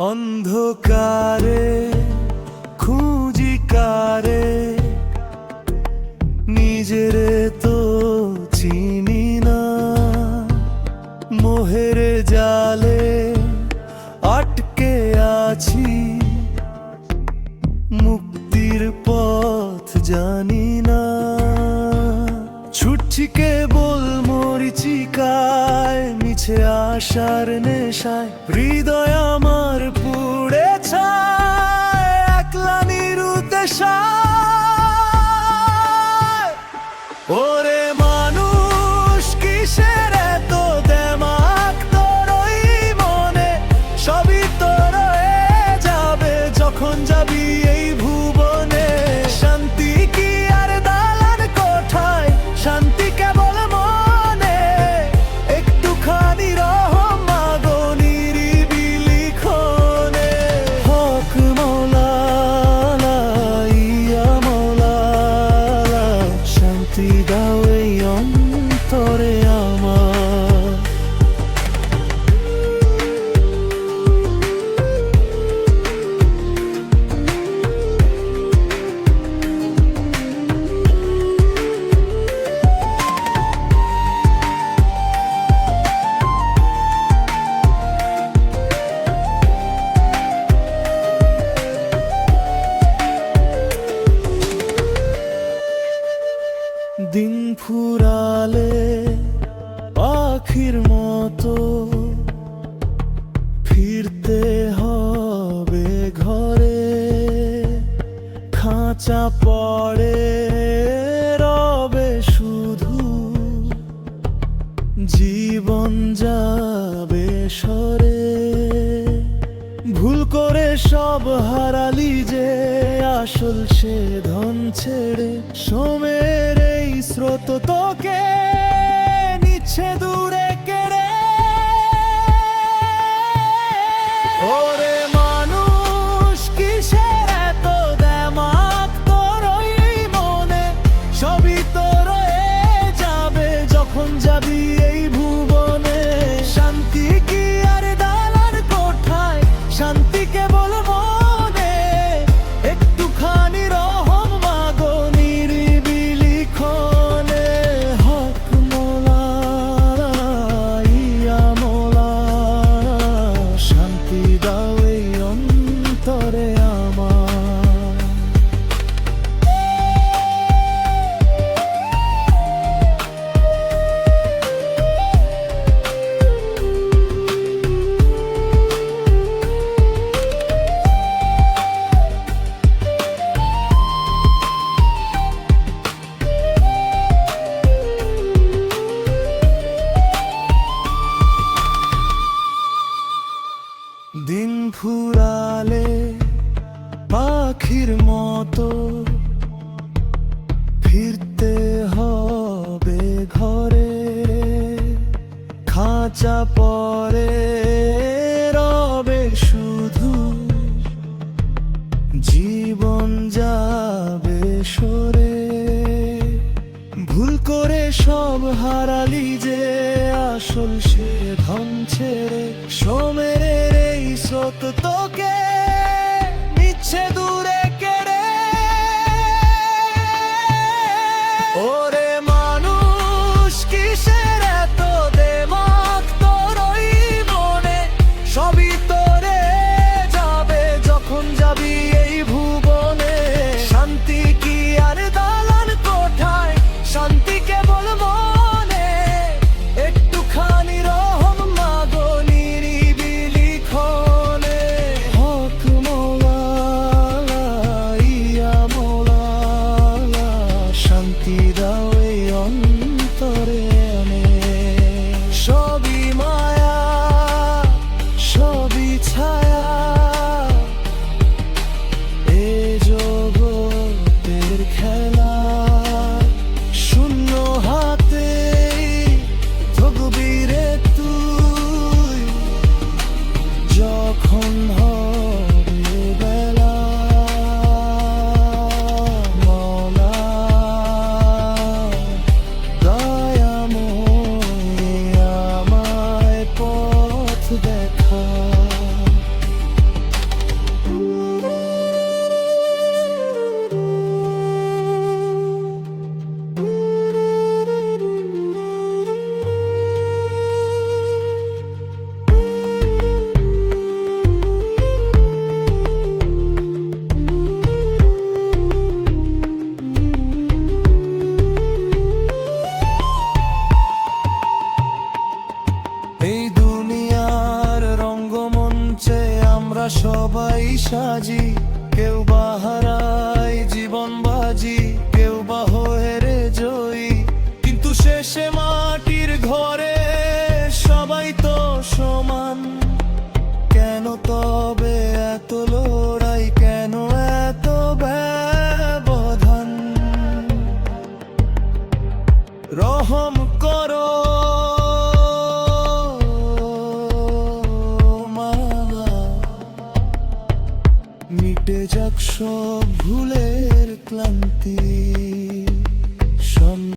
অন্ধকারে খুঁজি কারে, নিজেরে তো চিনি না। মোহের জালে আটকে আছি, মুক্তির পথ জানি না। ছুটছি কেবল মরিচিকায়, মিছে আশার নেশায় হৃদয় আমার পুড়ে ছায়, একলা নিরুদ্দেশায়। ওরে মানুষ কিসের এত দেমাক তোর ওই মনে, সবই তো রয়ে যাবে যখন যাবি এই ভুবনে। শান্তি কি আর দালান কোঠায়, শান্তি কেবল মনে। একটুখানি রহম মাগো নিরিবিলি ক্ষণে। হক মৌলা ইয়া মৌলা, শান্তি দাও এই অন্তরে আমার। দিন ফুরালে পাখির মতো ফিরতে হবে ঘরে। খাঁচা পড়ে রবে শুধু, জীবন যাবে সরে। ভুল করে সব হারালি যে, আসল সে ধন ছেড়ে। সময়ের এই স্রোত তোকে নিচ্ছে দূরে কেড়ে। ওরে মানুষ কিসের এত দেমাক তোর ওই মনে, সবই তো রয়ে যাবে যখন যাবি এই ভুবনে। শান্তি কি আর দালান কোঠায়, শান্তি কেবল মনে। একটুখানি রহম মাগো নিরিবিলি ক্ষণে। হক মৌলা ইয়া মৌলা, শান্তি দাও এই অন্তরে আমার। দিন ফুরালে পাখির মতো ফিরতে হবে ঘরে। খাঁচা পরে রবে শুধু, জীবন যাবে সরে। ভুল করে সব হারালি যে, আসল সে ধন ছেড়ে। সময়ের এই স্রোত তোকে নিচ্ছে দূরে কেড়ে। ওরে মানুষ কিসের এত দেমাক তোর ওই মনে, সবই তোরে যাবে যখন যাবি এই ভুবনে। শান্তি কি আর দালান কোঠায়, শান্তি কেবল মনে। একটুখানি রহম মাগো নিরিবিলি ক্ষণে। হক মৌলা সবাই সাজি, কেউ বা হারায় জীবন বাজি, কেউ বা হেরে জয়ী, কিন্তু শেষে মাটির ঘরে সবাই তো সমান। কেন তবে এত লড়াই, কেন এত ব্যবধান? রহম করো মাওলা, মিটে যাক সব ভুলের ক্লান্তি।